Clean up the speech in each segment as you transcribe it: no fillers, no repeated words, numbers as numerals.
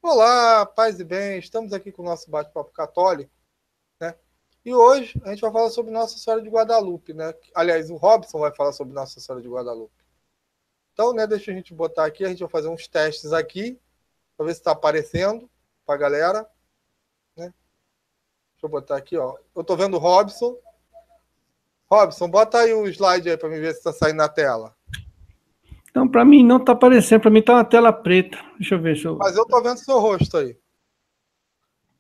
Olá, paz e bem, estamos aqui com o nosso bate-papo católico, né? E hoje a gente vai falar sobre Nossa Senhora de Guadalupe, né? Aliás, o Robson vai falar sobre Nossa Senhora de Guadalupe. Então, né, deixa a gente botar aqui, a gente vai fazer uns testes aqui, para ver se está aparecendo para a galera, né? Deixa eu botar aqui, ó. Eu tô vendo o Robson. Robson, bota aí o slide aí para me ver se está saindo na tela. Então, para mim não está aparecendo, para mim está uma tela preta. Deixa eu ver se eu... Mas eu tô vendo seu rosto aí.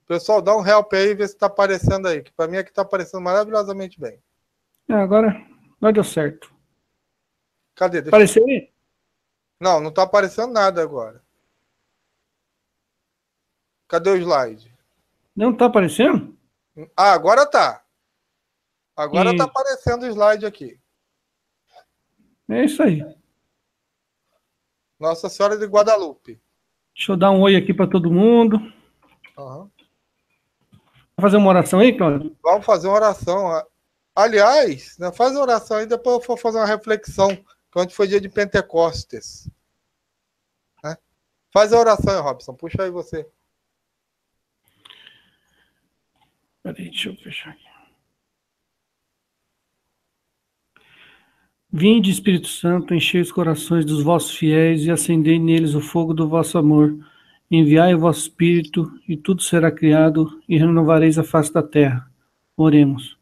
Pessoal, dá um help aí e vê se está aparecendo aí, que para mim aqui está aparecendo maravilhosamente bem. Agora deu certo. Cadê? Apareceu aí? Não, não está aparecendo nada agora. Cadê o slide? Não está aparecendo? Ah, agora tá. Agora tá E aparecendo o slide aqui. é isso aí. Nossa Senhora de Guadalupe. Deixa eu dar um oi aqui para todo mundo. Uhum. Vou fazer uma oração aí, Cláudio? Vamos fazer uma oração. Aliás, né, faz a oração aí, depois eu vou fazer uma reflexão, que ontem foi dia de Pentecostes. Né? Faz a oração aí, Robson. Puxa aí você. Peraí, deixa eu fechar aqui. Vinde, Espírito Santo, enchei os corações dos vossos fiéis e acendei neles o fogo do vosso amor. Enviai o vosso Espírito, e tudo será criado, e renovareis a face da terra. Oremos.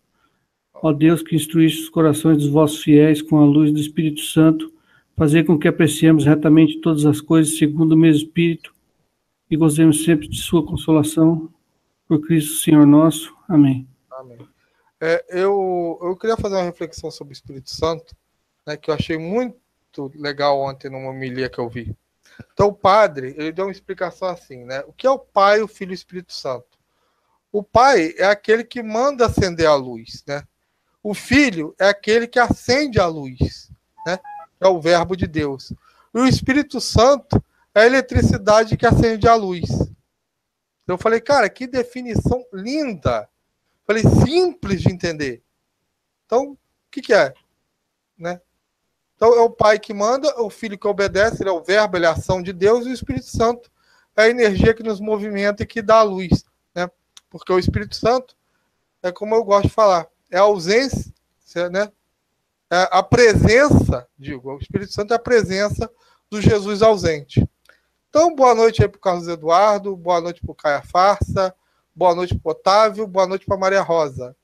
Ó Deus, que instruíste os corações dos vossos fiéis com a luz do Espírito Santo, fazer com que apreciemos retamente todas as coisas segundo o mesmo Espírito e gozemos sempre de sua consolação. Por Cristo, Senhor nosso. Amém. Amém. Eu queria fazer uma reflexão sobre o Espírito Santo, né, que eu achei muito legal ontem numa homilia que eu vi. Então, o padre, ele deu uma explicação assim, né? O que é o Pai, o Filho e o Espírito Santo? O Pai é aquele que manda acender a luz, né? O Filho é aquele que acende a luz, né? É o Verbo de Deus. E o Espírito Santo é a eletricidade que acende a luz. Eu falei, cara, que definição linda. Falei, simples de entender. Então, o que é? Né? Então, é o Pai que manda, o Filho que obedece, ele é o Verbo, ele é a ação de Deus, e o Espírito Santo é a energia que nos movimenta e que dá a luz. Né? Porque o Espírito Santo é como eu gosto de falar, é a ausência, né? É a presença, digo, o Espírito Santo é a presença do Jesus ausente. Então, boa noite aí para o Carlos Eduardo, boa noite para o Caia Farsa, boa noite para o Otávio, boa noite para a Maria Rosa.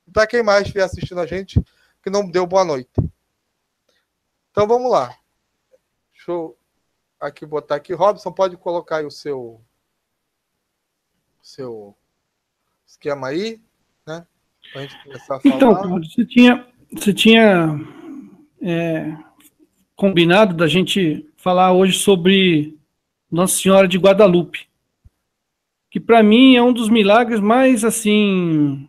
E para quem mais estiver assistindo a gente, que não deu boa noite. Então, vamos lá. Deixa eu aqui botar aqui. Robson, pode colocar aí o seu esquema aí, né? Para a gente começar a falar. Então, Cláudio, você tinha combinado da gente falar hoje sobre Nossa Senhora de Guadalupe, que para mim é um dos milagres mais assim,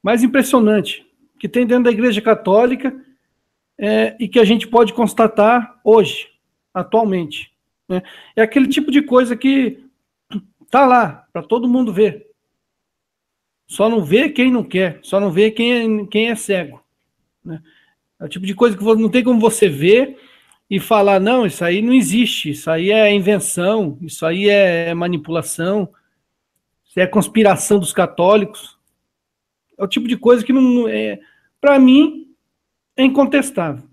mais impressionante que tem dentro da Igreja Católica e que a gente pode constatar hoje, atualmente. Né? É aquele tipo de coisa que tá lá para todo mundo ver. Só não vê quem não quer, só não vê quem é cego. Né? É o tipo de coisa que não tem como você ver e falar, não, isso aí não existe, isso aí é invenção, isso aí é manipulação, isso é conspiração dos católicos. É o tipo de coisa que, para mim, é incontestável.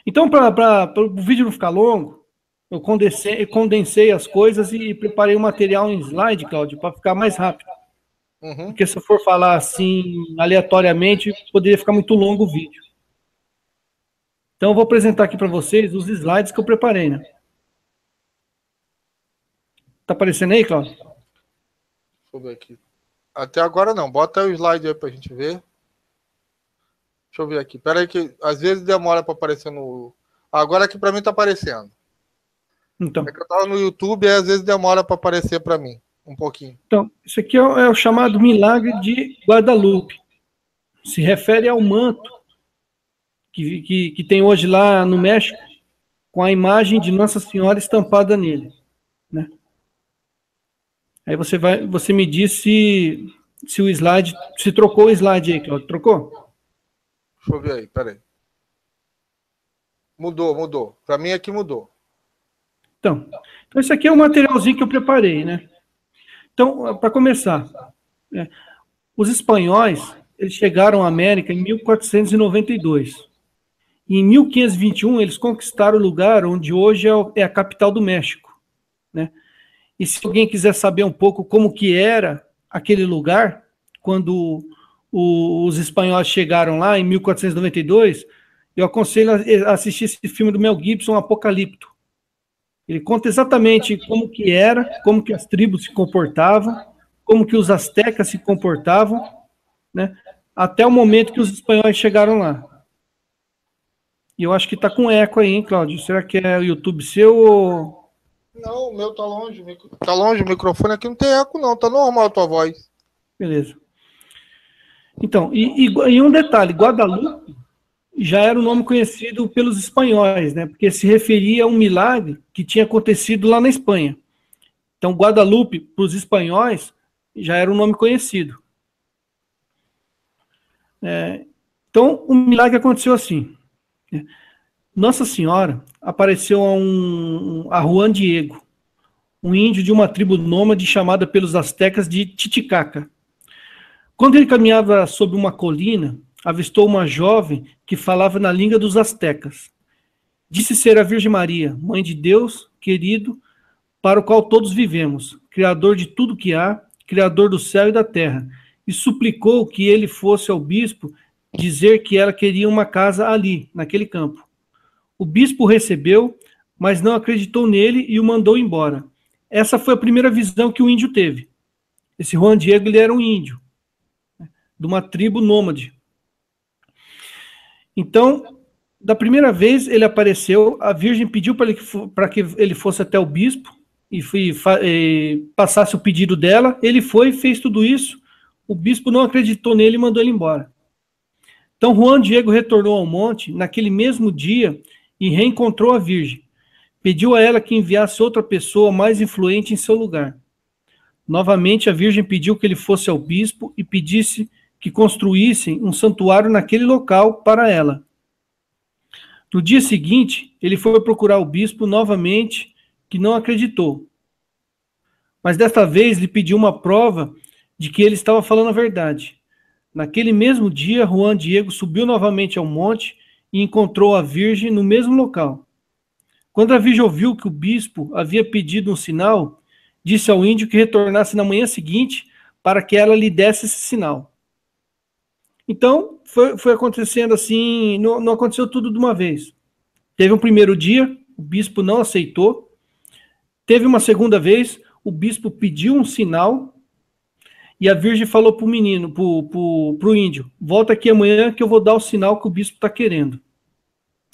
Então, para o vídeo não ficar longo, eu condensei as coisas e preparei o material em slide, Cláudio, para ficar mais rápido. Uhum. Porque se eu for falar assim, aleatoriamente, poderia ficar muito longo o vídeo. Então, eu vou apresentar aqui para vocês os slides que eu preparei, né? Tá aparecendo aí, Cláudio? Deixa eu ver aqui. Até agora não. Bota aí o slide aí pra gente ver. Deixa eu ver aqui. Pera aí que às vezes demora para aparecer no... Agora aqui para mim tá aparecendo. Então, É que eu tava no YouTube e às vezes demora para aparecer para mim. Um pouquinho. então isso aqui é o chamado milagre de Guadalupe. Se refere ao manto que tem hoje lá no México, com a imagem de Nossa Senhora estampada nele. Né? Aí você me diz se o slide, se trocou o slide aí, Claudio. Trocou? Deixa eu ver aí, pera aí. Mudou. Para mim aqui mudou. Então, esse aqui é o materialzinho que eu preparei, né? Então, para começar, os espanhóis, eles chegaram à América em 1492. E em 1521, eles conquistaram o lugar onde hoje é a capital do México, né? E se alguém quiser saber um pouco como que era aquele lugar, quando os espanhóis chegaram lá em 1492, eu aconselho a assistir esse filme do Mel Gibson, Apocalipto. Ele conta exatamente como que era, como que as tribos se comportavam, como que os astecas se comportavam, né? Até o momento que os espanhóis chegaram lá. E eu acho que tá com eco aí, hein, Cláudio? Será que é o YouTube seu ou... Não, o meu tá longe. Tá longe o microfone aqui, não tem eco não, tá normal a tua voz. Beleza. Então, e um detalhe, Guadalupe já era um nome conhecido pelos espanhóis, né? Porque se referia a um milagre que tinha acontecido lá na Espanha. Então, Guadalupe, para os espanhóis, já era um nome conhecido. Então, o milagre aconteceu assim. Nossa Senhora apareceu a Juan Diego, um índio de uma tribo nômade chamada pelos astecas de Titicaca. Quando ele caminhava sobre uma colina, avistou uma jovem que falava na língua dos astecas. Disse ser a Virgem Maria, mãe de Deus, querido, para o qual todos vivemos, criador de tudo que há, criador do céu e da terra, e suplicou que ele fosse ao bispo dizer que ela queria uma casa ali, naquele campo. O bispo o recebeu, mas não acreditou nele e o mandou embora. Essa foi a primeira visão que o índio teve. Esse Juan Diego, ele era um índio, de uma tribo nômade. Então, da primeira vez ele apareceu, a Virgem pediu para que ele fosse até o bispo e passasse o pedido dela. Ele foi e fez tudo isso. O bispo não acreditou nele e mandou ele embora. Então, Juan Diego retornou ao monte naquele mesmo dia e reencontrou a Virgem. Pediu a ela que enviasse outra pessoa mais influente em seu lugar. Novamente, a Virgem pediu que ele fosse ao bispo e pedisse que construíssem um santuário naquele local para ela. No dia seguinte, ele foi procurar o bispo novamente, que não acreditou. Mas desta vez lhe pediu uma prova de que ele estava falando a verdade. Naquele mesmo dia, Juan Diego subiu novamente ao monte e encontrou a Virgem no mesmo local. Quando a Virgem ouviu que o bispo havia pedido um sinal, disse ao índio que retornasse na manhã seguinte para que ela lhe desse esse sinal. Então, foi acontecendo assim, não aconteceu tudo de uma vez. Teve um primeiro dia, o bispo não aceitou. Teve uma segunda vez, o bispo pediu um sinal e a Virgem falou para o menino, para o índio, volta aqui amanhã que eu vou dar o sinal que o bispo está querendo.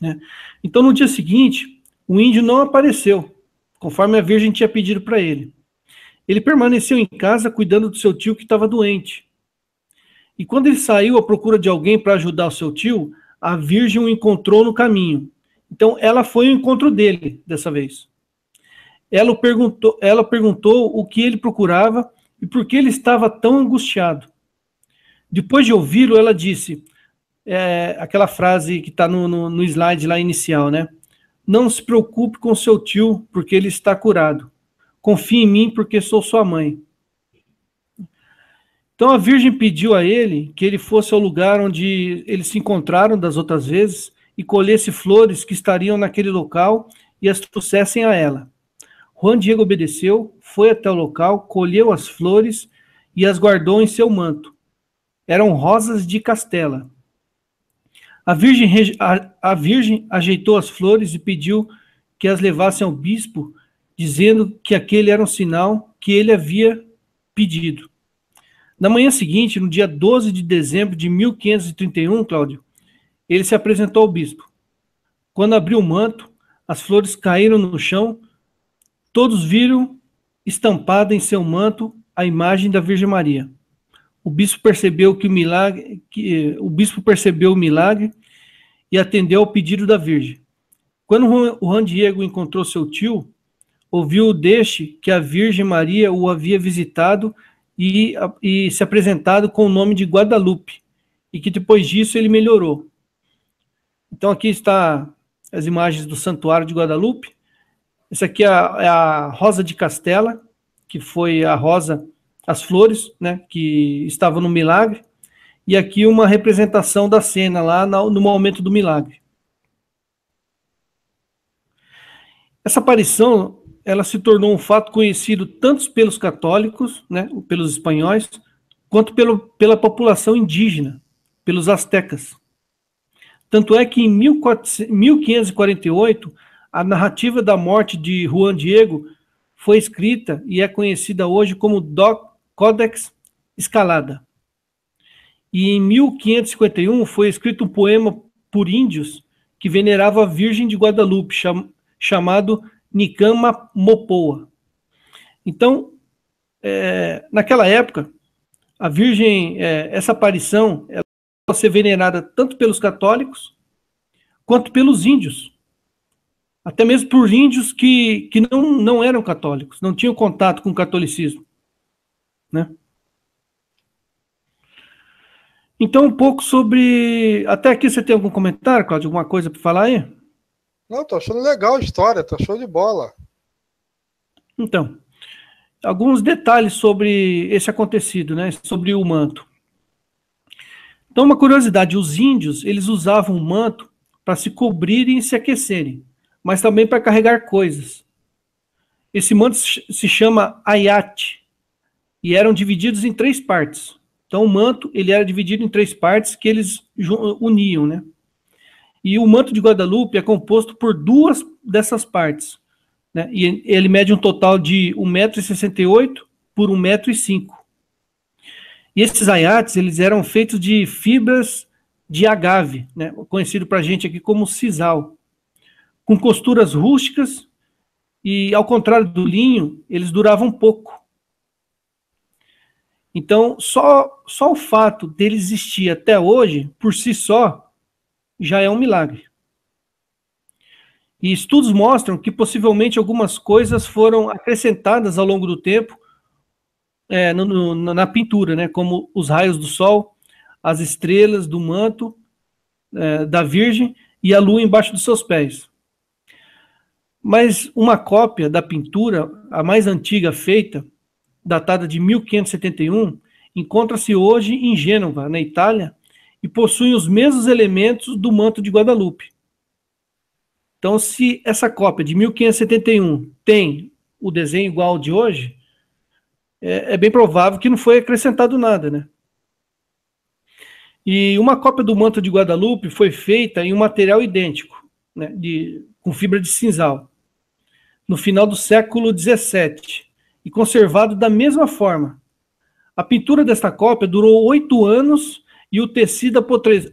Né? Então, no dia seguinte, o índio não apareceu, conforme a Virgem tinha pedido para ele. Ele permaneceu em casa cuidando do seu tio que estava doente. E quando ele saiu à procura de alguém para ajudar o seu tio, a Virgem o encontrou no caminho. Então, ela foi ao encontro dele, dessa vez. Ela perguntou o que ele procurava e por que ele estava tão angustiado. Depois de ouvi-lo, ela disse, aquela frase que está no slide lá inicial, né? Não se preocupe com seu tio, porque ele está curado. Confie em mim, porque sou sua mãe. Então a Virgem pediu a ele que ele fosse ao lugar onde eles se encontraram das outras vezes e colhesse flores que estariam naquele local e as trouxessem a ela. Juan Diego obedeceu, foi até o local, colheu as flores e as guardou em seu manto. Eram rosas de castela. A Virgem ajeitou as flores e pediu que as levassem ao bispo, dizendo que aquele era um sinal que ele havia pedido. Na manhã seguinte, no dia 12 de dezembro de 1531, Cláudio, ele se apresentou ao bispo. Quando abriu o manto, as flores caíram no chão, todos viram estampada em seu manto a imagem da Virgem Maria. O bispo percebeu o milagre e atendeu ao pedido da Virgem. Quando o Juan Diego encontrou seu tio, ouviu deste que a Virgem Maria o havia visitado e se apresentado com o nome de Guadalupe, e que depois disso ele melhorou. Então aqui está as imagens do Santuário de Guadalupe. Essa aqui é a Rosa de Castela, que foi a rosa, as flores, né, que estavam no milagre. E aqui uma representação da cena lá no momento do milagre. Essa aparição, ela se tornou um fato conhecido tanto pelos católicos, né, pelos espanhóis, quanto pela população indígena, pelos astecas. Tanto é que em 1548, a narrativa da morte de Juan Diego foi escrita e é conhecida hoje como Codex Escalada. E em 1551 foi escrito um poema por índios que venerava a Virgem de Guadalupe, chamado Nicama Mopoa. Então, naquela época, a Virgem, essa aparição, ela pode ser venerada tanto pelos católicos quanto pelos índios. Até mesmo por índios que não eram católicos, não tinham contato com o catolicismo, né? Então, um pouco sobre... Até aqui você tem algum comentário, Cláudio? Alguma coisa para falar aí? Não, tô achando legal a história, tá show de bola. Então, alguns detalhes sobre esse acontecido, né? Sobre o manto. Então, uma curiosidade, os índios, eles usavam o manto para se cobrirem e se aquecerem, mas também para carregar coisas. Esse manto se chama ayate e eram divididos em 3 partes. Então, o manto, ele era dividido em 3 partes que eles uniam, né? E o manto de Guadalupe é composto por 2 dessas partes, né? E ele mede um total de 1,68 m por 1,05 m. E esses ayates, eles eram feitos de fibras de agave, né? Conhecido para a gente aqui como sisal, com costuras rústicas e, ao contrário do linho, eles duravam pouco. Então, só o fato dele existir até hoje, por si só, já é um milagre. E estudos mostram que possivelmente algumas coisas foram acrescentadas ao longo do tempo na pintura, né? Como os raios do sol, as estrelas do manto da Virgem e a lua embaixo dos seus pés. Mas uma cópia da pintura, a mais antiga feita, datada de 1571, encontra-se hoje em Gênova, na Itália, e possui os mesmos elementos do manto de Guadalupe. Então, se essa cópia de 1571 tem o desenho igual ao de hoje, é bem provável que não foi acrescentado nada, né? E uma cópia do manto de Guadalupe foi feita em um material idêntico, né, com fibra de sisal, no final do século XVII, e conservado da mesma forma. A pintura desta cópia durou 8 anos e o tecido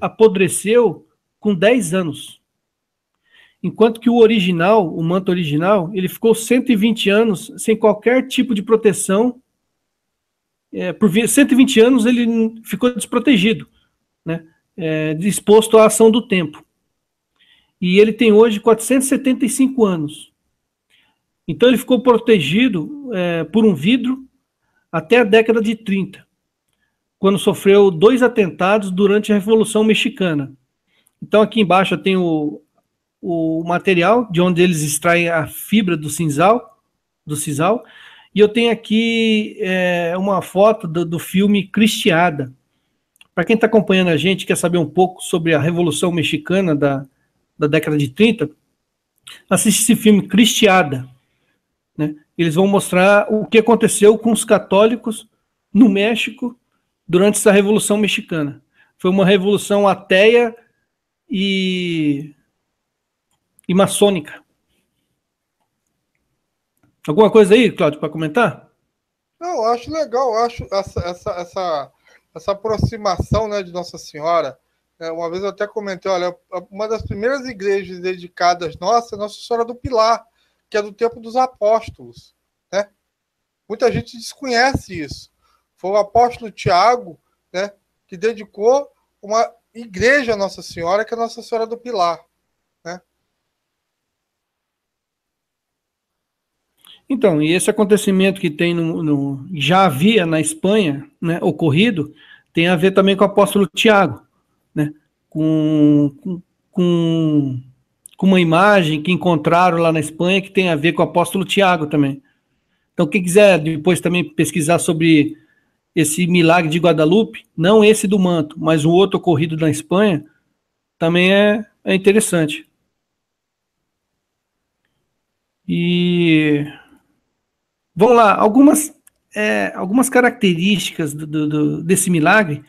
apodreceu com 10 anos. Enquanto que o original, o manto original, ele ficou 120 anos sem qualquer tipo de proteção. Por 120 anos ele ficou desprotegido, né? Exposto à ação do tempo. E ele tem hoje 475 anos. Então ele ficou protegido por um vidro até a década de 30, quando sofreu 2 atentados durante a Revolução Mexicana. Então aqui embaixo tem o material de onde eles extraem a fibra do sisal, e eu tenho aqui uma foto do filme Cristiada. Para quem está acompanhando a gente, quer saber um pouco sobre a Revolução Mexicana da década de 30, assiste esse filme Cristiada, né? Eles vão mostrar o que aconteceu com os católicos no México durante essa Revolução Mexicana. Foi uma revolução ateia e maçônica. Alguma coisa aí, Cláudio, para comentar? Não, eu acho legal, eu acho essa aproximação, né, de Nossa Senhora. Uma vez eu até comentei, olha, uma das primeiras igrejas dedicadas nossa é Nossa Senhora do Pilar, que é do tempo dos apóstolos, né? Muita gente desconhece isso. Foi o apóstolo Tiago, né, que dedicou uma igreja a Nossa Senhora, que é Nossa Senhora do Pilar, né? Então, e esse acontecimento que tem já havia na Espanha, né, ocorrido, tem a ver também com o apóstolo Tiago, né, com com uma imagem que encontraram lá na Espanha que tem a ver com o apóstolo Tiago também. Então, quem quiser depois também pesquisar sobre esse milagre de Guadalupe, não esse do manto, mas um outro ocorrido na Espanha, também é interessante. E vamos lá, algumas características desse milagre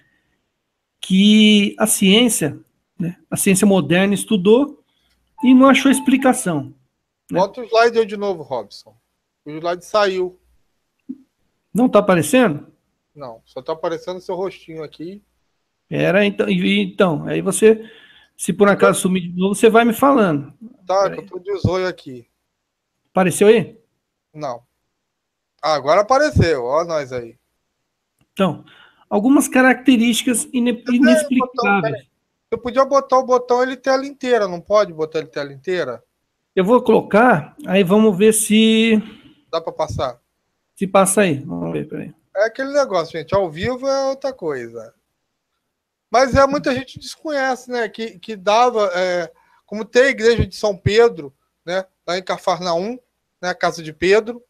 que a ciência, né, a ciência moderna estudou e não achou explicação. Né? Bota o slide aí de novo, Robson. O slide saiu. Não está aparecendo? Não, só está aparecendo seu rostinho aqui. Então, aí você, se por acaso sumir de novo, você vai me falando. Tá, que eu tô de zóio aqui. Apareceu aí? Não. Ah, agora apareceu, ó nós aí. Então, algumas características inexplicáveis. Eu podia botar o botão ele tela inteira, não pode botar ele tela inteira? Eu vou colocar, aí vamos ver se... Dá para passar? Se passa aí, vamos ver, peraí. É aquele negócio, gente, ao vivo é outra coisa. Mas muita gente desconhece, né, que dava, como tem a igreja de São Pedro, né, lá em Cafarnaum, né, a casa de Pedro,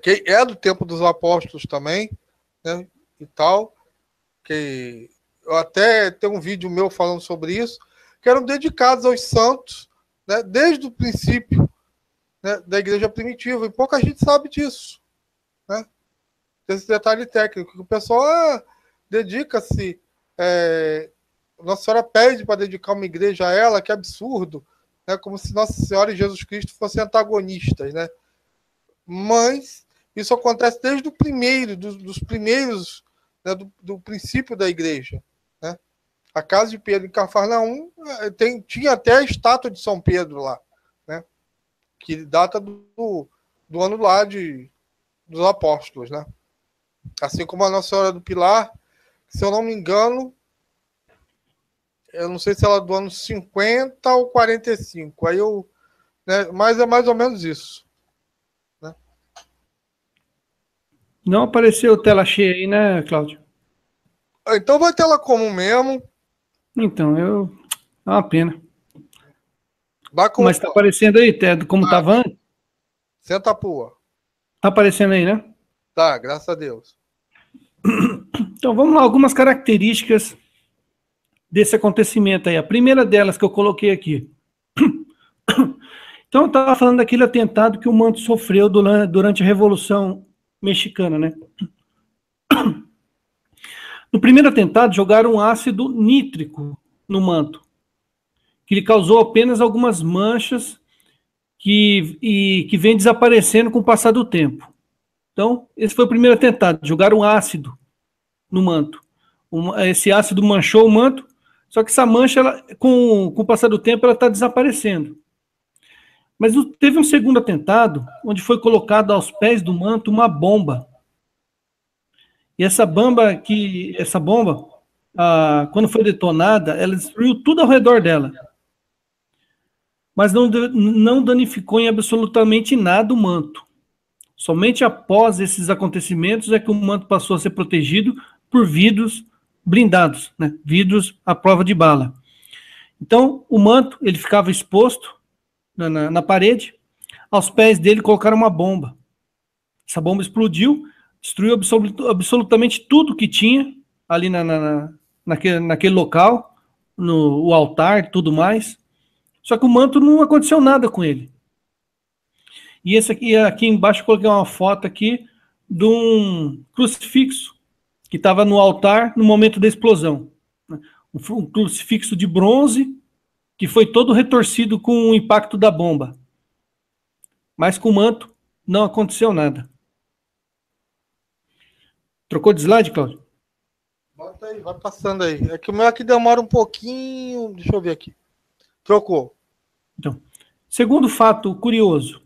que é do tempo dos apóstolos também, né, e tal, que eu até tenho um vídeo meu falando sobre isso, que eram dedicados aos santos, né, desde o princípio, né, da igreja primitiva, e pouca gente sabe disso, né, desse detalhe técnico, que o pessoal dedica-se, Nossa Senhora pede para dedicar uma igreja a ela, que absurdo, né, como se Nossa Senhora e Jesus Cristo fossem antagonistas, né, mas isso acontece desde o primeiro, dos primeiros, né, do princípio da igreja, né? A casa de Pedro em Cafarnaum tinha até a estátua de São Pedro lá, né? Que data do ano lá dos apóstolos, né? Assim como a Nossa Senhora do Pilar, se eu não me engano, eu não sei se ela é do ano 50 ou 45, aí né, mas é mais ou menos isso. Não apareceu tela cheia aí, né, Cláudio? Então vai tela comum mesmo. Então, é uma pena. Mas tá aparecendo aí, como estava antes? Senta a pua. Tá aparecendo aí, né? Tá, graças a Deus. Então vamos lá, algumas características desse acontecimento aí. A primeira delas que eu coloquei aqui. Então eu estava falando daquele atentado que o manto sofreu durante a Revolução Mexicana, né? No primeiro atentado, jogaram um ácido nítrico no manto, que lhe causou apenas algumas manchas que vem desaparecendo com o passar do tempo. Então, esse foi o primeiro atentado, jogaram um ácido no manto. Esse ácido manchou o manto, só que essa mancha, com o passar do tempo, ela está desaparecendo. Mas teve um segundo atentado, onde foi colocado aos pés do manto uma bomba. E essa bomba, quando foi detonada, ela destruiu tudo ao redor dela. Mas não danificou em absolutamente nada o manto. Somente após esses acontecimentos é que o manto passou a ser protegido por vidros blindados, né? Vidros à prova de bala. Então, o manto ele ficava exposto na parede. Aos pés dele colocaram uma bomba. Essa bomba explodiu, destruiu absolutamente tudo que tinha ali naquele local, o altar e tudo mais. Só que o manto não aconteceu nada com ele. E esse aqui embaixo eu coloquei uma foto aqui de um crucifixo que estava no altar no momento da explosão. Um crucifixo de bronze que foi todo retorcido com o impacto da bomba. Mas com o manto não aconteceu nada. Trocou de slide, Cláudio? Bota aí, vai passando aí. É que o meu aqui demora um pouquinho. Deixa eu ver aqui. Trocou. Então, segundo fato curioso.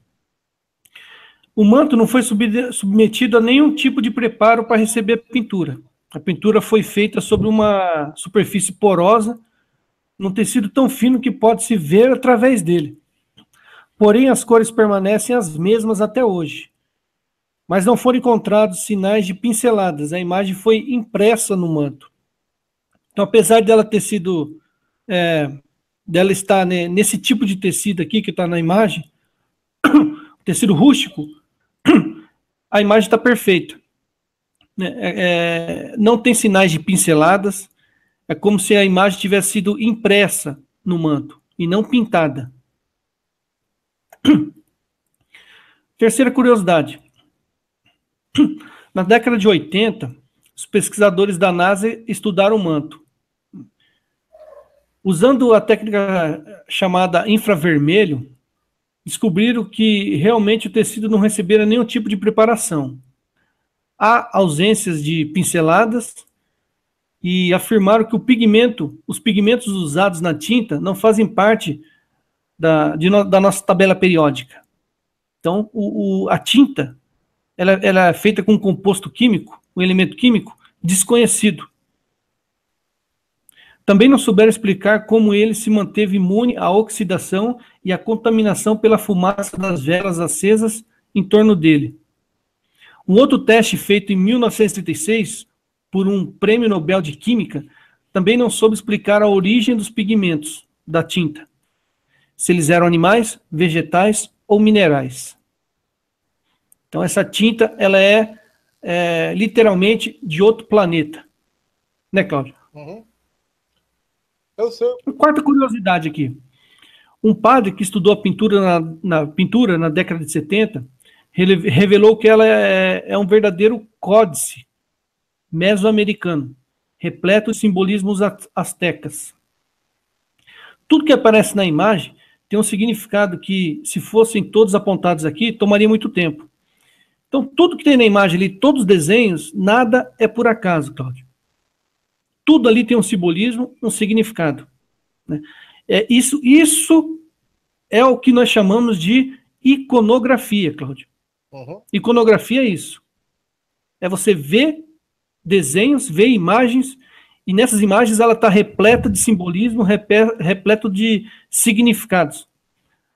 O manto não foi submetido a nenhum tipo de preparo para receber a pintura. A pintura foi feita sobre uma superfície porosa, num tecido tão fino que pode-se ver através dele. Porém, as cores permanecem as mesmas até hoje. Mas não foram encontrados sinais de pinceladas. A imagem foi impressa no manto. Então, apesar dela ter sido dela estar, né, nesse tipo de tecido aqui que está na imagem, tecido rústico, a imagem está perfeita. Não tem sinais de pinceladas, é como se a imagem tivesse sido impressa no manto e não pintada. Terceira curiosidade. Na década de 80, os pesquisadores da NASA estudaram o manto. Usando a técnica chamada infravermelho, descobriram que realmente o tecido não recebera nenhum tipo de preparação. Há ausências de pinceladas e afirmaram que os pigmentos usados na tinta não fazem parte da nossa tabela periódica. Então, a tinta ela é feita com um composto químico, um elemento químico desconhecido. Também não souberam explicar como ele se manteve imune à oxidação e à contaminação pela fumaça das velas acesas em torno dele. Um outro teste feito em 1936 por um prêmio Nobel de Química também não soube explicar a origem dos pigmentos da tinta, se eles eram animais, vegetais ou minerais. Então essa tinta ela é literalmente de outro planeta, né, Cláudio? Uhum. Eu sei. Quarta curiosidade aqui. Um padre que estudou a pintura na pintura na década de 70 revelou que ela é um verdadeiro códice mesoamericano, repleto de simbolismos astecas. Tudo que aparece na imagem tem um significado que, se fossem todos apontados aqui, tomaria muito tempo. Então, tudo que tem na imagem ali, todos os desenhos, nada é por acaso, Cláudio. Tudo ali tem um simbolismo, um significado. Né? Isso é o que nós chamamos de iconografia, Cláudio. Uhum. Iconografia é isso. É você ver desenhos, ver imagens, e nessas imagens ela está repleta de simbolismo, repleto de significados.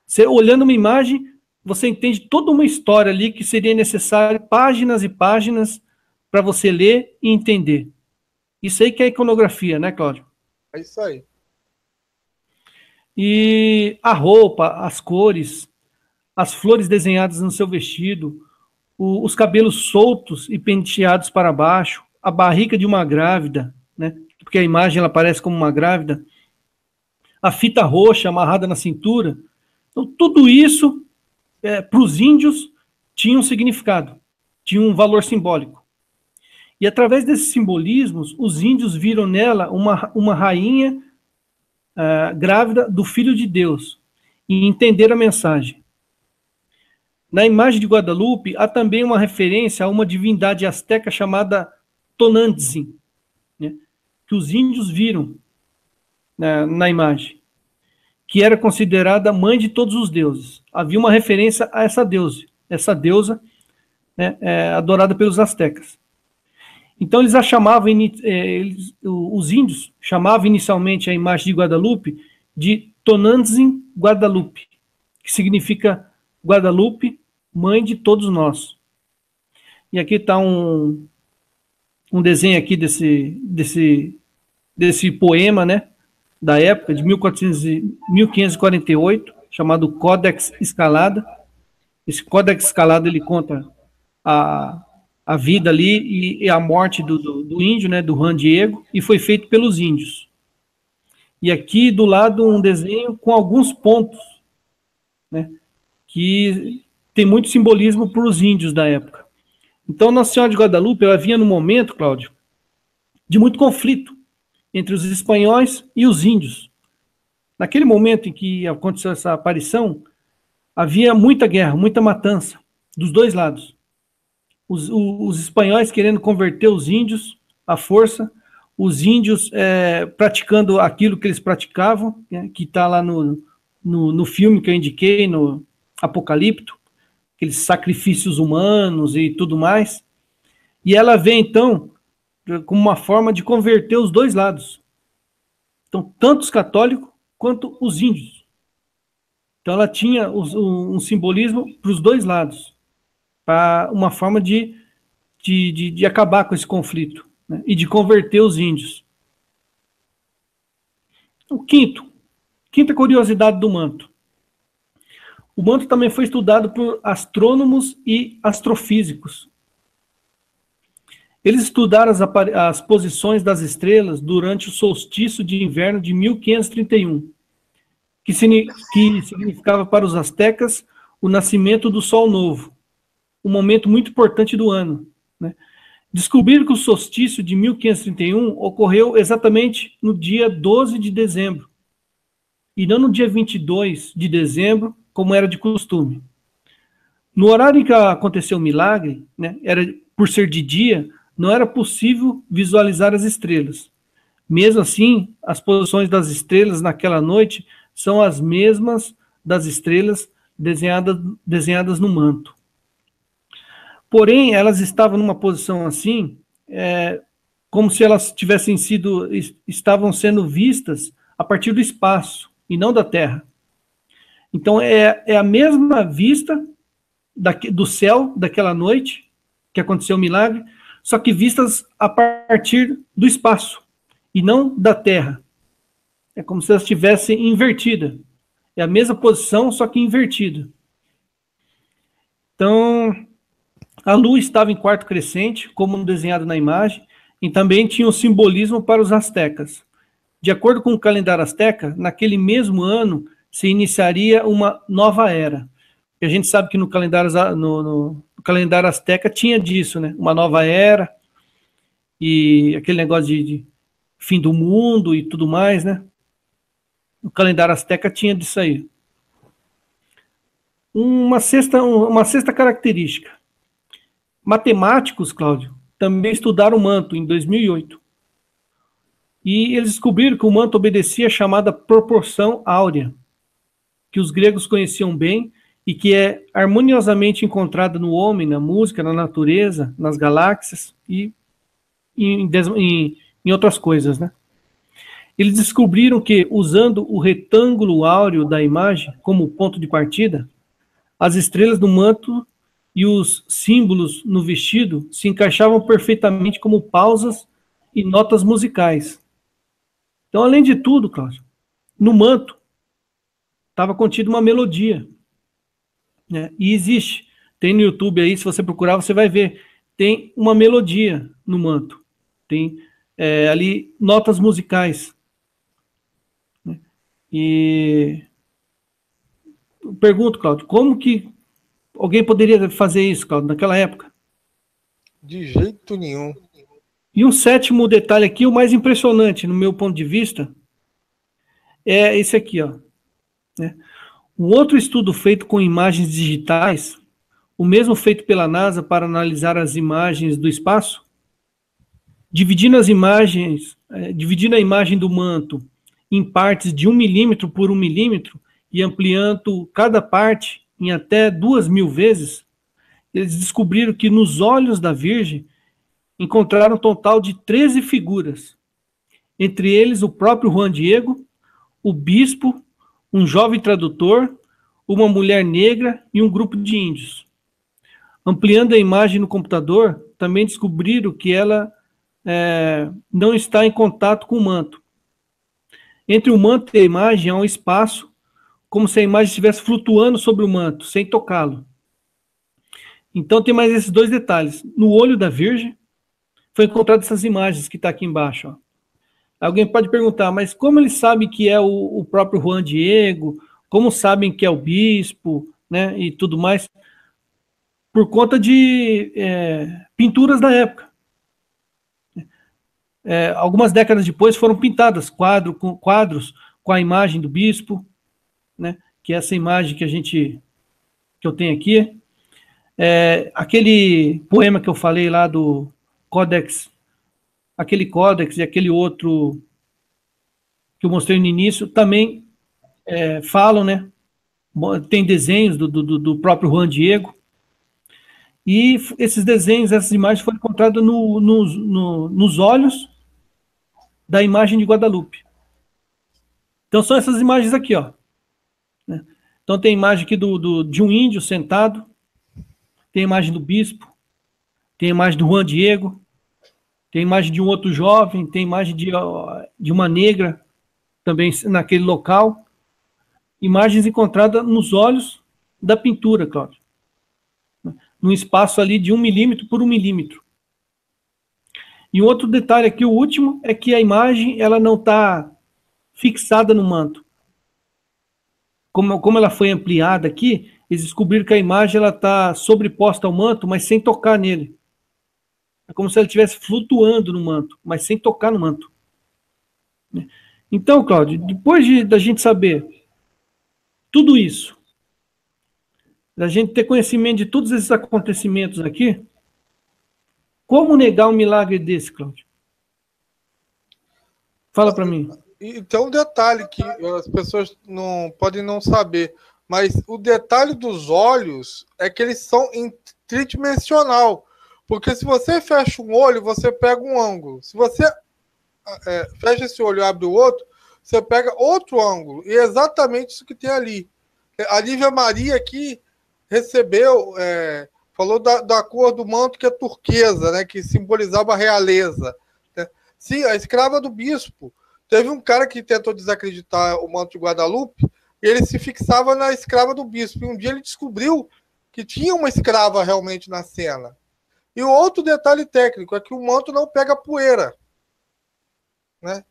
Você olhando uma imagem, você entende toda uma história ali que seria necessário páginas e páginas para você ler e entender. Isso aí que é iconografia, né, Cláudio? É isso aí. E a roupa, as cores, as flores desenhadas no seu vestido, os cabelos soltos e penteados para baixo, a barriga de uma grávida, né? Porque a imagem ela parece como uma grávida, a fita roxa amarrada na cintura. Então, tudo isso, para os índios, tinha um significado, tinha um valor simbólico. E através desses simbolismos, os índios viram nela uma rainha grávida do Filho de Deus e entenderam a mensagem. Na imagem de Guadalupe, há também uma referência a uma divindade asteca chamada Tonantzin, né, que os índios viram na imagem, que era considerada mãe de todos os deuses. Havia uma referência a essa deusa, né, adorada pelos astecas. Então eles os índios chamavam inicialmente a imagem de Guadalupe de Tonantzin Guadalupe, que significa Guadalupe, mãe de todos nós. E aqui está um desenho aqui desse poema, né, da época, de 1548, chamado Codex Escalada. Esse Codex Escalada, ele conta a vida ali e a morte do índio, né, do Juan Diego, e foi feito pelos índios. E aqui do lado um desenho com alguns pontos, né, que tem muito simbolismo para os índios da época. Então, Nossa Senhora de Guadalupe, ela vinha num momento, Cláudio, de muito conflito entre os espanhóis e os índios. Naquele momento em que aconteceu essa aparição, havia muita guerra, muita matança, dos dois lados. Os espanhóis querendo converter os índios à força, os índios praticando aquilo que eles praticavam, né, que está lá no filme que eu indiquei, no Apocalipto, aqueles sacrifícios humanos e tudo mais. E ela vê, então, como uma forma de converter os dois lados. Então, tanto os católicos quanto os índios. Então, ela tinha um simbolismo para os dois lados, para uma forma de acabar com esse conflito, né, e de converter os índios. O quinto Quinta curiosidade do manto. O manto também foi estudado por astrônomos e astrofísicos. Eles estudaram as posições das estrelas durante o solstício de inverno de 1531, que significava para os astecas o nascimento do Sol Novo, um momento muito importante do ano, né? Descobriram que o solstício de 1531 ocorreu exatamente no dia 12 de dezembro, e não no dia 22 de dezembro, como era de costume. No horário em que aconteceu o milagre, né, por ser de dia, não era possível visualizar as estrelas. Mesmo assim, as posições das estrelas naquela noite são as mesmas das estrelas desenhadas no manto. Porém, elas estavam numa posição assim, como se elas estavam sendo vistas a partir do espaço e não da Terra. Então, é a mesma vista do céu daquela noite que aconteceu o milagre, só que vistas a partir do espaço e não da Terra. É como se elas estivessem invertidas. É a mesma posição, só que invertida. Então, a lua estava em quarto crescente, como desenhado na imagem, e também tinha um simbolismo para os astecas. De acordo com o calendário asteca, naquele mesmo ano se iniciaria uma nova era. E a gente sabe que no calendário asteca tinha disso, né? Uma nova era, e aquele negócio de fim do mundo e tudo mais, né? O calendário asteca tinha disso aí. Uma sexta característica. Matemáticos, Cláudio, também estudaram o manto em 2008. E eles descobriram que o manto obedecia a chamada proporção áurea, que os gregos conheciam bem e que é harmoniosamente encontrada no homem, na música, na natureza, nas galáxias e em outras coisas, né? Eles descobriram que, usando o retângulo áureo da imagem como ponto de partida, as estrelas do manto e os símbolos no vestido se encaixavam perfeitamente como pausas e notas musicais. Então, além de tudo, Cláudio, no manto estava contida uma melodia, né? E existe, tem no YouTube aí, se você procurar, você vai ver, tem uma melodia no manto, tem ali notas musicais, né? E eu pergunto, Cláudio, como que alguém poderia fazer isso, Cláudio, naquela época? De jeito nenhum. E um sétimo detalhe aqui, o mais impressionante, no meu ponto de vista, é esse aqui, ó, né? Um outro estudo feito com imagens digitais, o mesmo feito pela NASA para analisar as imagens do espaço, dividindo a imagem do manto em partes de 1 milímetro por 1 milímetro e ampliando cada parte em até 2.000 vezes, eles descobriram que nos olhos da Virgem encontraram um total de 13 figuras, entre eles o próprio Juan Diego, o bispo, um jovem tradutor, uma mulher negra e um grupo de índios. Ampliando a imagem no computador, também descobriram que ela não está em contato com o manto. Entre o manto e a imagem há um espaço, como se a imagem estivesse flutuando sobre o manto, sem tocá-lo. Então tem mais esses dois detalhes. No olho da Virgem, foi encontrado essas imagens que está aqui embaixo, ó. Alguém pode perguntar, mas como eles sabem que é o próprio Juan Diego? Como sabem que é o bispo, né, e tudo mais? Por conta de pinturas da época. Algumas décadas depois foram pintadas quadros com a imagem do bispo, né, que é essa imagem que eu tenho aqui. Aquele poema que eu falei lá do Códex, aquele Códex e aquele outro que eu mostrei no início, também falam, né? Tem desenhos do próprio Juan Diego. E esses desenhos, essas imagens foram encontradas nos olhos da imagem de Guadalupe. Então são essas imagens aqui, ó, né? Então tem a imagem aqui de um índio sentado, tem a imagem do bispo, tem a imagem do Juan Diego, tem a imagem de um outro jovem, tem a imagem de uma negra também naquele local. imagens encontradas nos olhos da pintura, Cláudio. Num espaço ali de 1 milímetro por 1 milímetro. E um outro detalhe aqui, o último, é que a imagem ela não está fixada no manto. Como ela foi ampliada aqui, eles descobriram que a imagem está sobreposta ao manto, mas sem tocar nele. É como se ela estivesse flutuando no manto, mas sem tocar no manto. Então, Cláudio, da gente saber tudo isso, da gente ter conhecimento de todos esses acontecimentos aqui, como negar um milagre desse, Cláudio? Fala para mim. Então, um detalhe que as pessoas não podem não saber, mas o detalhe dos olhos é que eles são tridimensional. Porque se você fecha um olho, você pega um ângulo. Se você fecha esse olho e abre o outro, você pega outro ângulo. E é exatamente isso que tem ali. A Lívia Maria aqui recebeu, falou da cor do manto que é turquesa, né, que simbolizava a realeza. Né? Sim, a escrava do bispo. Teve um cara que tentou desacreditar o manto de Guadalupe e ele se fixava na escrava do bispo. E um dia ele descobriu que tinha uma escrava realmente na cena. E o outro detalhe técnico é que o manto não pega poeira. Né?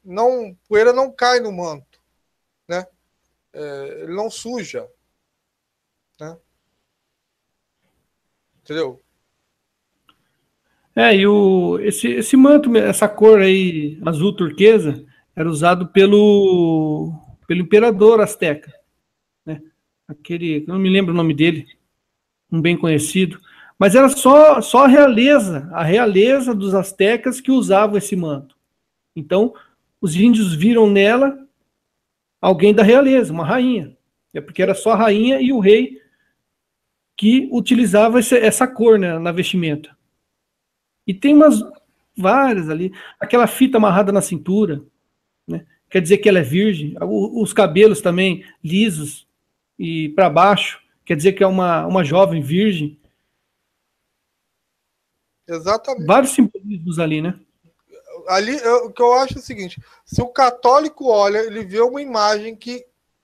Poeira não cai no manto. Né? Ele não suja. Né? Entendeu? E esse manto, essa cor aí, azul turquesa, era usado pelo imperador azteca. Né? Não me lembro o nome dele, um bem conhecido. Mas era só a realeza dos astecas que usavam esse manto. Então, os índios viram nela alguém da realeza, uma rainha. É porque era só a rainha e o rei que utilizava essa cor, né, na vestimenta. E tem várias ali. Aquela fita amarrada na cintura, né, quer dizer que ela é virgem. Os cabelos também lisos e para baixo, quer dizer que é uma jovem virgem. Exatamente. Vários simbolismos ali, né? Ali, o que eu acho é o seguinte: se o católico olha, ele vê uma imagem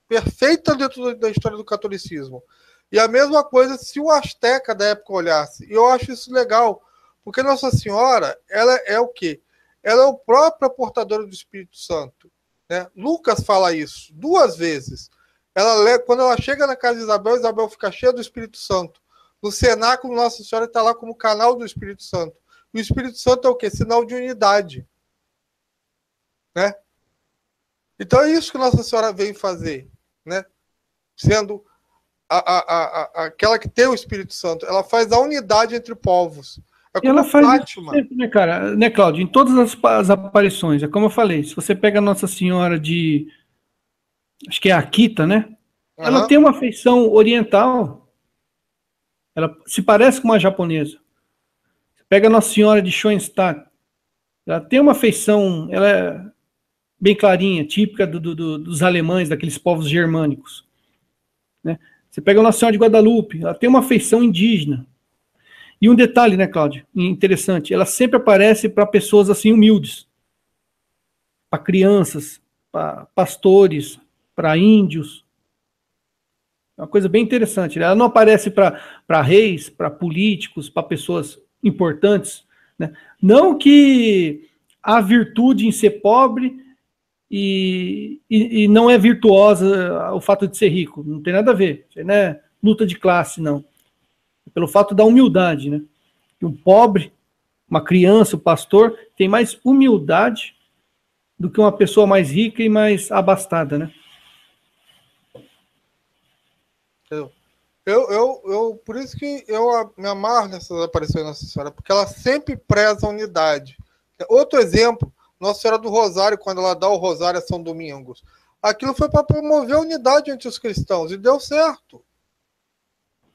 perfeita dentro da história do catolicismo. E a mesma coisa se o asteca da época olhasse. E eu acho isso legal, porque Nossa Senhora, ela é o quê? Ela é o próprio portador do Espírito Santo. Né? Lucas fala isso 2 vezes. Quando ela chega na casa de Isabel, Isabel fica cheia do Espírito Santo. No cenáculo, Nossa Senhora está lá como canal do Espírito Santo. O Espírito Santo é o quê? Sinal de unidade. Né? Então é isso que Nossa Senhora vem fazer. Né? Sendo aquela que tem o Espírito Santo. Ela faz a unidade entre povos. É como ela faz Fátima. Isso sempre, né, cara? Né, Cláudio? Em todas as aparições, é como eu falei, se você pega a Nossa Senhora acho que é Akita, né? Ela tem uma feição oriental. Ela se parece com uma japonesa. Você pega a Nossa Senhora de Schoenstatt. Ela tem uma feição, ela é bem clarinha, típica dos alemães, daqueles povos germânicos. Né? Você pega a Nossa Senhora de Guadalupe, ela tem uma feição indígena. E um detalhe, né, Cláudio, interessante, ela sempre aparece para pessoas assim humildes, para crianças, para pastores, para índios. É uma coisa bem interessante. Né? Ela não aparece para reis, para políticos, para pessoas importantes. Né? Não que há virtude em ser pobre e não é virtuosa o fato de ser rico. Não tem nada a ver. Isso não é luta de classe, não. É pelo fato da humildade. Né? Um pobre, uma criança, um pastor, tem mais humildade do que uma pessoa mais rica e mais abastada, né? Por isso que eu me amarro nessas aparições da Nossa Senhora, porque ela sempre preza a unidade. Outro exemplo, Nossa Senhora do Rosário, quando ela dá o Rosário a São Domingos. Aquilo foi para promover a unidade entre os cristãos, e deu certo.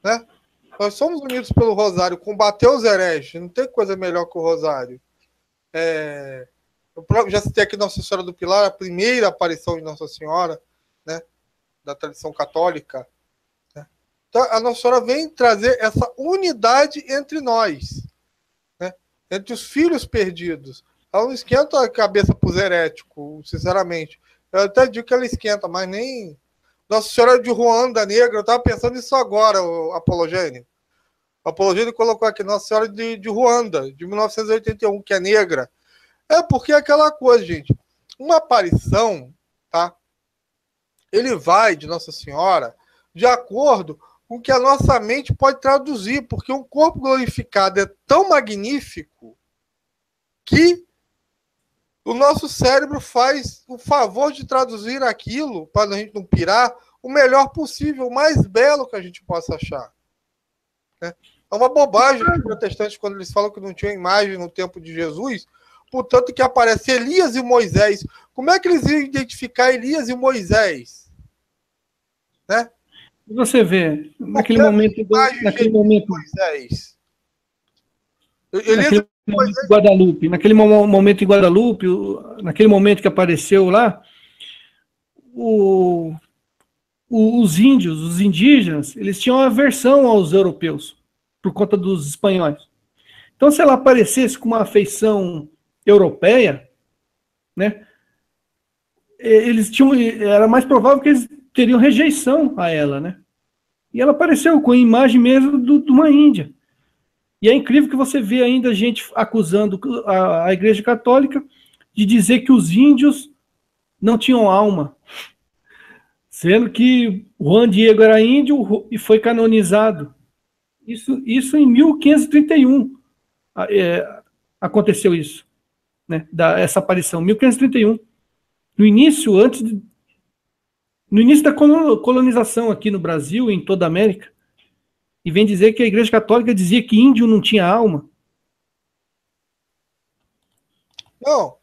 Né? Nós somos unidos pelo Rosário, combater os hereges, não tem coisa melhor que o Rosário. Eu já citei aqui Nossa Senhora do Pilar, a primeira aparição de Nossa Senhora, né, da tradição católica. Então, a Nossa Senhora vem trazer essa unidade entre nós, né? Entre os filhos perdidos. Ela não esquenta a cabeça para os heréticos, sinceramente. Eu até digo que ela esquenta, mas nem... Nossa Senhora de Ruanda Negra, eu estava pensando nisso agora, o Apologênio. O Apologênio colocou aqui Nossa Senhora de Ruanda, de 1981, que é negra. É porque é aquela coisa, gente. Uma aparição, tá? Ele vai de Nossa Senhora de acordo com o que a nossa mente pode traduzir, porque um corpo glorificado é tão magnífico que o nosso cérebro faz o favor de traduzir aquilo, para a gente não pirar, o melhor possível, o mais belo que a gente possa achar. Né? É uma bobagem os protestantes, quando eles falam que não tinha imagem no tempo de Jesus, portanto que aparece Elias e Moisés. Como é que eles iam identificar Elias e Moisés? Né? E você vê, naquele momento de Moisés. Naquele momento em Guadalupe, naquele momento em Guadalupe, naquele momento que apareceu lá, os índios, os indígenas, eles tinham aversão aos europeus, por conta dos espanhóis. Então, se ela aparecesse com uma afeição europeia, né, era mais provável que eles teriam rejeição a ela, né? E ela apareceu com a imagem mesmo de uma índia. E é incrível que você vê ainda gente acusando a Igreja Católica de dizer que os índios não tinham alma, sendo que Juan Diego era índio e foi canonizado. Isso em 1531 aconteceu isso, né? Essa aparição, 1531. No início da colonização aqui no Brasil e em toda a América, e vem dizer que a Igreja Católica dizia que índio não tinha alma. Não,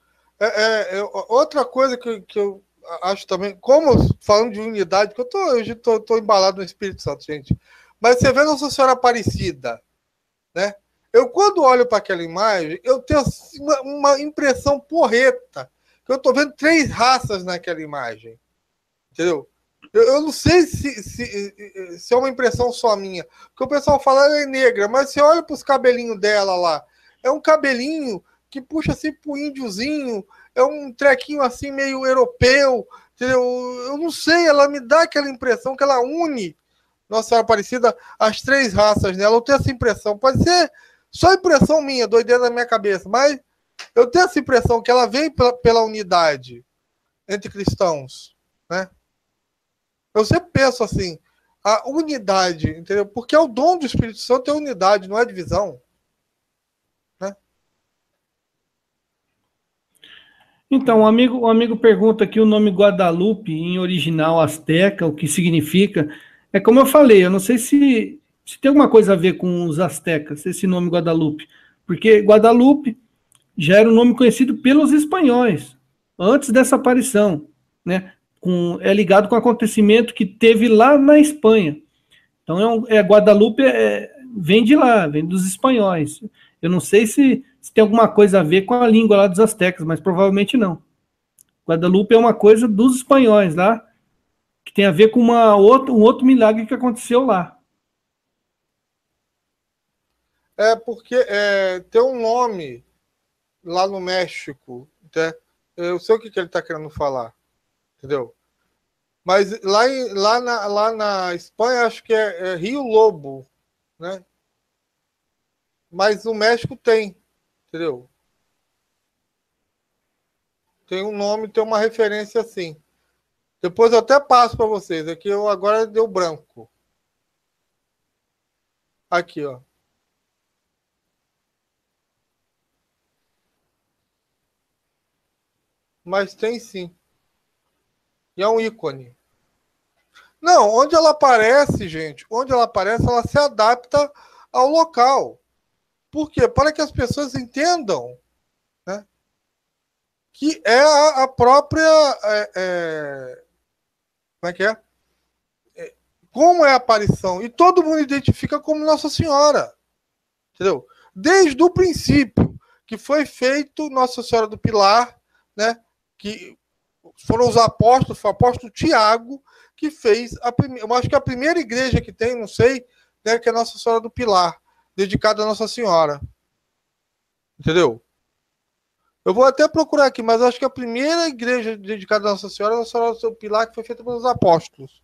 outra coisa que eu acho também, como falando de unidade, que hoje estou embalado no Espírito Santo, gente, mas você vê a Nossa Senhora Aparecida, né? Eu, quando olho para aquela imagem, eu tenho uma impressão porreta, que eu estou vendo 3 raças naquela imagem, entendeu? Eu não sei se é uma impressão só minha, porque o pessoal fala ela é negra, mas você olha para os cabelinhos dela lá, é um cabelinho que puxa assim pro índiozinho, é um trequinho assim meio europeu, entendeu? Eu não sei, ela me dá aquela impressão que ela une Nossa Senhora Aparecida as 3 raças nela. Eu tenho essa impressão, pode ser só impressão minha, doideira na minha cabeça, mas eu tenho essa impressão que ela vem pela unidade entre cristãos, né? Eu sempre penso assim, a unidade, entendeu? Porque é o dom do Espírito Santo, é unidade, não é divisão. Né? Então, um amigo pergunta aqui o nome Guadalupe, em original asteca, o que significa. É como eu falei, eu não sei se tem alguma coisa a ver com os astecas, esse nome Guadalupe. Porque Guadalupe já era um nome conhecido pelos espanhóis, antes dessa aparição, né? É ligado com o acontecimento que teve lá na Espanha. Então, Guadalupe vem de lá, vem dos espanhóis. Eu não sei se tem alguma coisa a ver com a língua lá dos astecas, mas provavelmente não. Guadalupe é uma coisa dos espanhóis lá, que tem a ver com um outro milagre que aconteceu lá. É porque tem um nome lá no México, né? Eu sei o que ele está querendo falar, entendeu? Mas lá na Espanha, acho que é Rio Lobo, né? Mas o México tem, entendeu? Tem um nome, tem uma referência assim. Depois eu até passo para vocês. Aqui eu agora deu branco. Aqui, ó. Mas tem sim. E é um ícone. Não, onde ela aparece, gente, onde ela aparece, ela se adapta ao local. Por quê? Para que as pessoas entendam, né, que é a própria... como é que é? Como é a aparição. E todo mundo identifica como Nossa Senhora. Entendeu? Desde o princípio que foi feito Nossa Senhora do Pilar, né, que foram os apóstolos, foi o apóstolo Tiago que fez a primeira, eu acho que a primeira igreja que tem, não sei, né, que é Nossa Senhora do Pilar, dedicada a Nossa Senhora. Entendeu? Eu vou até procurar aqui, mas acho que a primeira igreja dedicada a Nossa Senhora é a Nossa Senhora do Pilar, que foi feita pelos apóstolos.